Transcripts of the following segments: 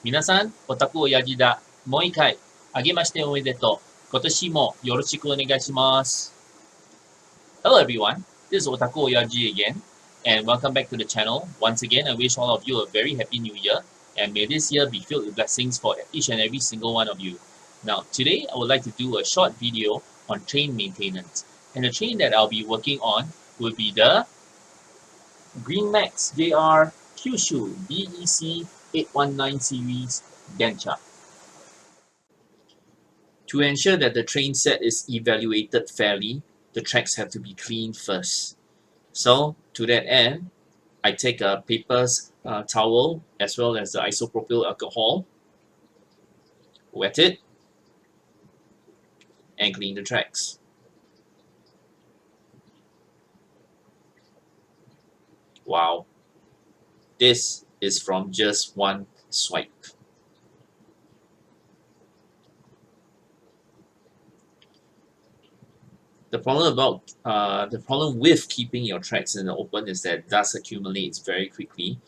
皆さん、オタク親父だ。もう一回、あげましておめでとう。今年もよろしくお願いします。Hello everyone, this is Otaku Oyaji again, and welcome back to the channel. Once again, I wish all of you a very happy new year, and may this year be filled with blessings for each and every single one of you. Now, today I would like to do a short video on train maintenance, and the train that I'll be working on will be the Greenmax JR Kyushu BEC819 series Dencha. To ensure that the train set is evaluated fairly, the tracks have to be cleaned first. So to that end, I take a paper towel as well as the isopropyl alcohol, wet it, and clean the tracks. Wow, this is from just one swipe. The problem with keeping your tracks in the open is that dust accumulates very quickly.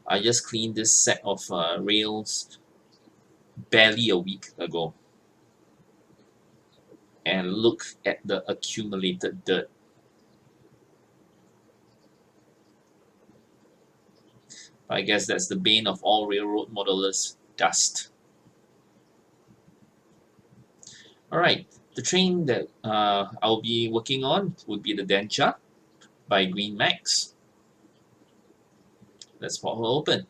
I just cleaned this set of rails barely a week ago, and look at the accumulated dirt. I guess that's the bane of all railroad modelers: dust. Alright, the train that I'll be working on would be the Dencha by Greenmax. Let's pop her open.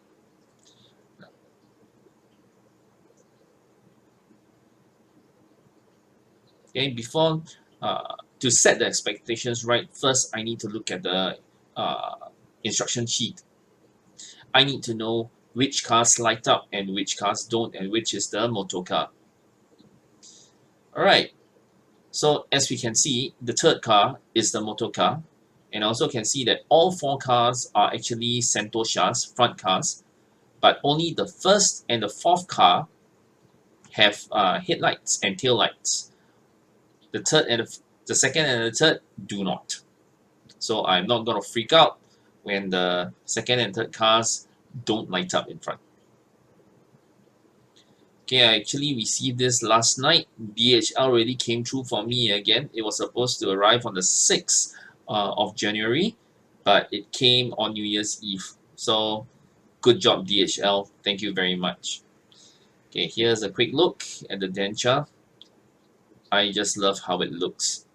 Okay, before to set the expectations right, first I need to look at the instruction sheet. I need to know which cars light up and which cars don't, and which is the motor car. Alright, so as we can see, the third car is the motor car, and also can see that all four cars are actually Sentoshas, front cars, but only the first and the fourth car have headlights and tail lights. The third and the second and the third do not. So I'm not going to freak out when the second and third cars don't light up in front. Okay, I actually received this last night. DHL already came through for me again. It was supposed to arrive on the 6th of January, but it came on New Year's Eve. So good job, DHL. Thank you very much. Okay, here's a quick look at the Dencha. I just love how it looks.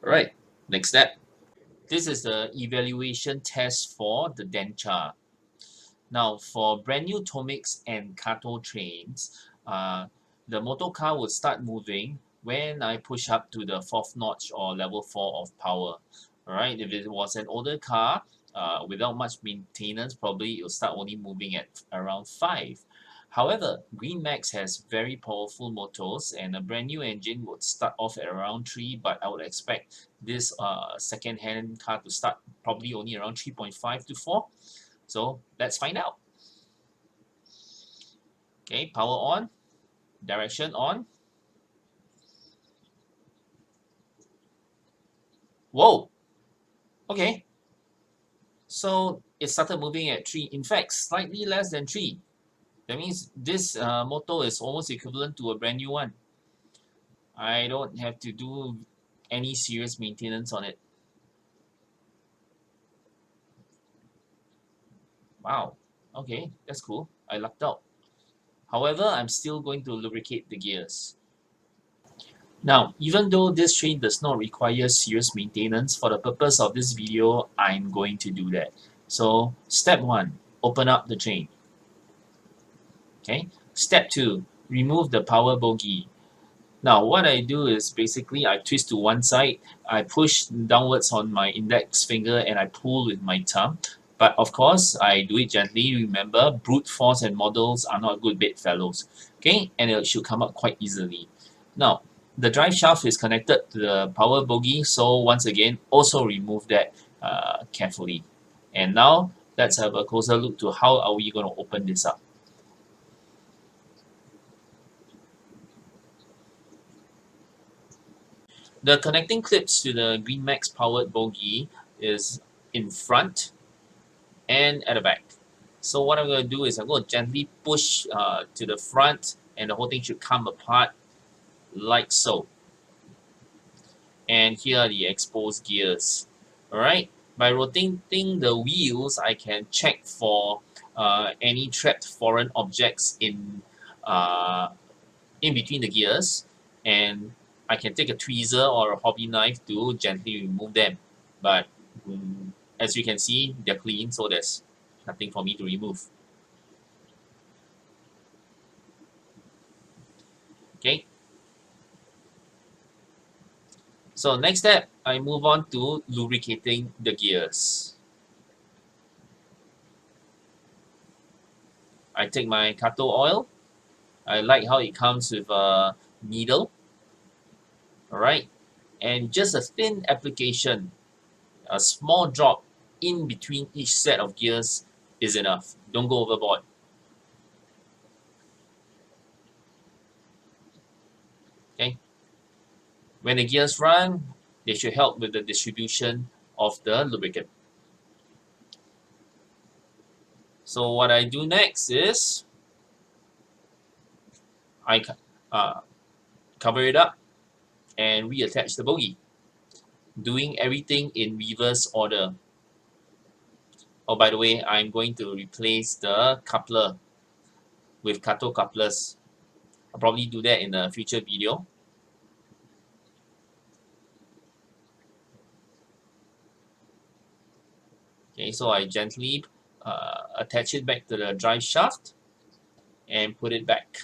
Alright, next step. This is the evaluation test for the Dencha. Now, for brand new Tomix and Kato trains, the motor car will start moving when I push up to the 4th notch or level 4 of power. Alright, if it was an older car, without much maintenance, probably it will start only moving at around 5. However, Greenmax has very powerful motors, and a brand new engine would start off at around 3, but I would expect this second-hand car to start probably only around 3.5 to 4. So let's find out. Okay, power on, direction on. Whoa! Okay. So it started moving at 3. In fact, slightly less than 3. That means this motor is almost equivalent to a brand new one. I don't have to do any serious maintenance on it. Wow, okay, that's cool. I lucked out. However, I'm still going to lubricate the gears. Now, even though this train does not require serious maintenance, for the purpose of this video, I'm going to do that. So, step 1, open up the train. Okay, step 2, remove the power bogie. Now, what I do is basically I twist to one side, I push downwards on my index finger, and I pull with my thumb. But of course, I do it gently. Remember, brute force and models are not good bedfellows. Okay, and it should come up quite easily. Now, the drive shaft is connected to the power bogie, so once again, also remove that carefully. And now, let's have a closer look to how are we going to open this up. The connecting clips to the Greenmax powered bogie is in front and at the back. So what I'm going to do is I'm going to gently push to the front, and the whole thing should come apart like so. And here are the exposed gears. Alright, by rotating the wheels, I can check for any trapped foreign objects in between the gears, and I can take a tweezer or a hobby knife to gently remove them. But as you can see, they're clean, so there's nothing for me to remove. Okay. So next step, I move on to lubricating the gears. I take my Kato oil. I like how it comes with a needle. Alright, and just a thin application, a small drop in between each set of gears is enough. Don't go overboard. Okay. When the gears run, they should help with the distribution of the lubricant. So what I do next is I cover it up and reattach the bogie, doing everything in reverse order. Oh, by the way, I'm going to replace the coupler with Kato couplers. I'll probably do that in a future video. Okay, so I gently attach it back to the drive shaft and put it back.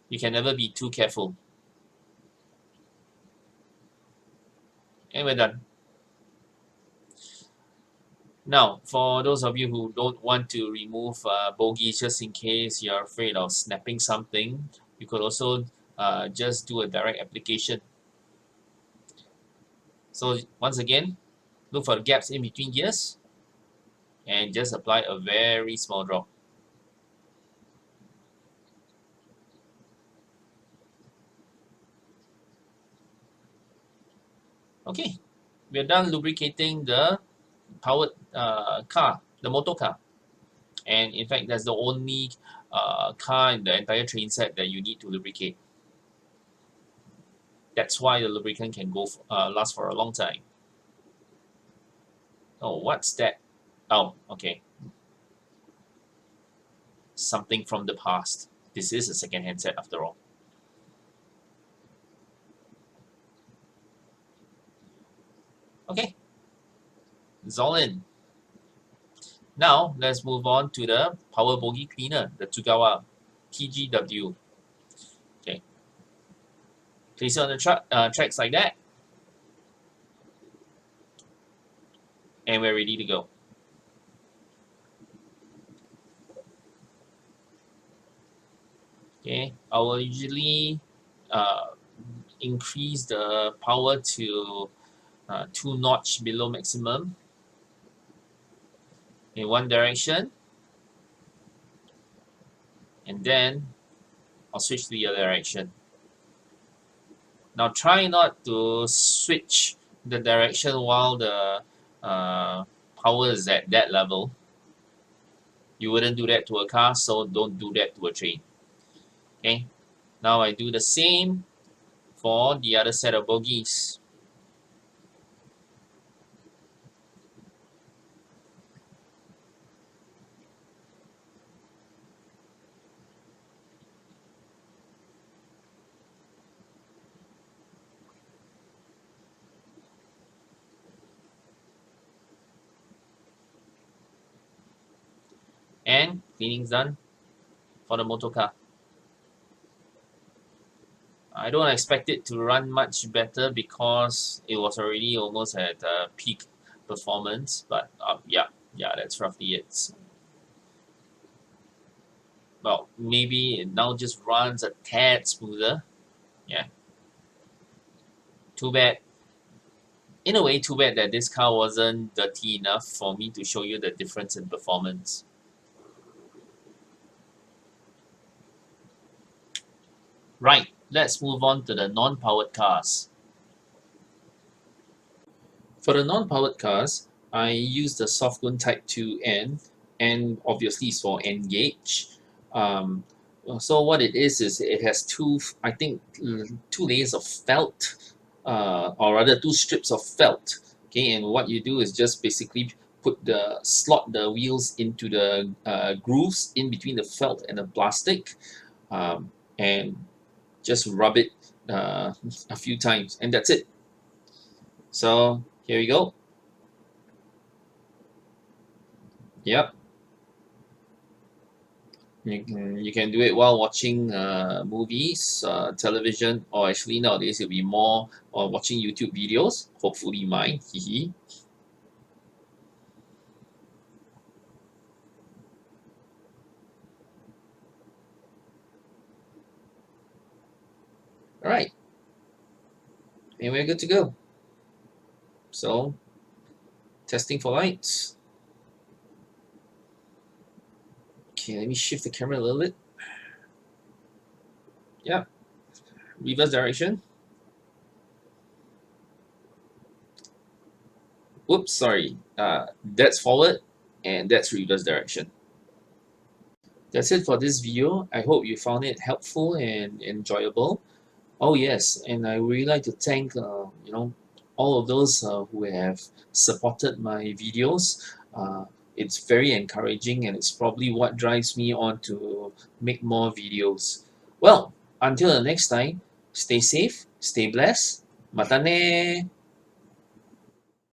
You can never be too careful. And we're done. Now, for those of you who don't want to remove bogies just in case you're afraid of snapping something, you could also just do a direct application. So once again, look for the gaps in between gears and just apply a very small drop. Okay, we're done lubricating the powered car, the motor car. And in fact, that's the only car in the entire train set that you need to lubricate. That's why the lubricant can go last for a long time. Oh, what's that? Oh, okay. Something from the past. This is a second-hand set after all. Okay, it's all in. Now, let's move on to the power bogie cleaner, the Tsugawa TGW. Okay, place it on the tracks like that, and we're ready to go. Okay, I will usually increase the power to 2 notch below maximum in one direction, and then I'll switch to the other direction. Now try not to switch the direction while the power is at that level. You wouldn't do that to a car, so don't do that to a train. Okay, now I do the same for the other set of bogies. And cleaning's done for the motor car. I don't expect it to run much better because it was already almost at peak performance, but yeah, that's roughly it. Well, maybe it now just runs a tad smoother. Yeah. Too bad. In a way, too bad that this car wasn't dirty enough for me to show you the difference in performance. Right, let's move on to the non-powered cars. For the non-powered cars, I use the Soft Kun Type 2N, and obviously it's for N Gauge. So what it is it has two layers of felt, or rather two strips of felt. Okay, and what you do is just basically slot the wheels into the grooves in between the felt and the plastic, and just rub it a few times, and that's it. So here we go. Yep. You can do it while watching movies, television, or actually nowadays it'll be more or watching YouTube videos. Hopefully mine. Hehe. All right, and we're good to go. So, testing for lights. Okay, let me shift the camera a little bit. Yeah, reverse direction. Whoops, sorry. That's forward, and that's reverse direction. That's it for this video. I hope you found it helpful and enjoyable. Oh yes, and I really like to thank all of those who have supported my videos. It's very encouraging, and it's probably what drives me on to make more videos. Well, until the next time, stay safe, stay blessed. Mata ne!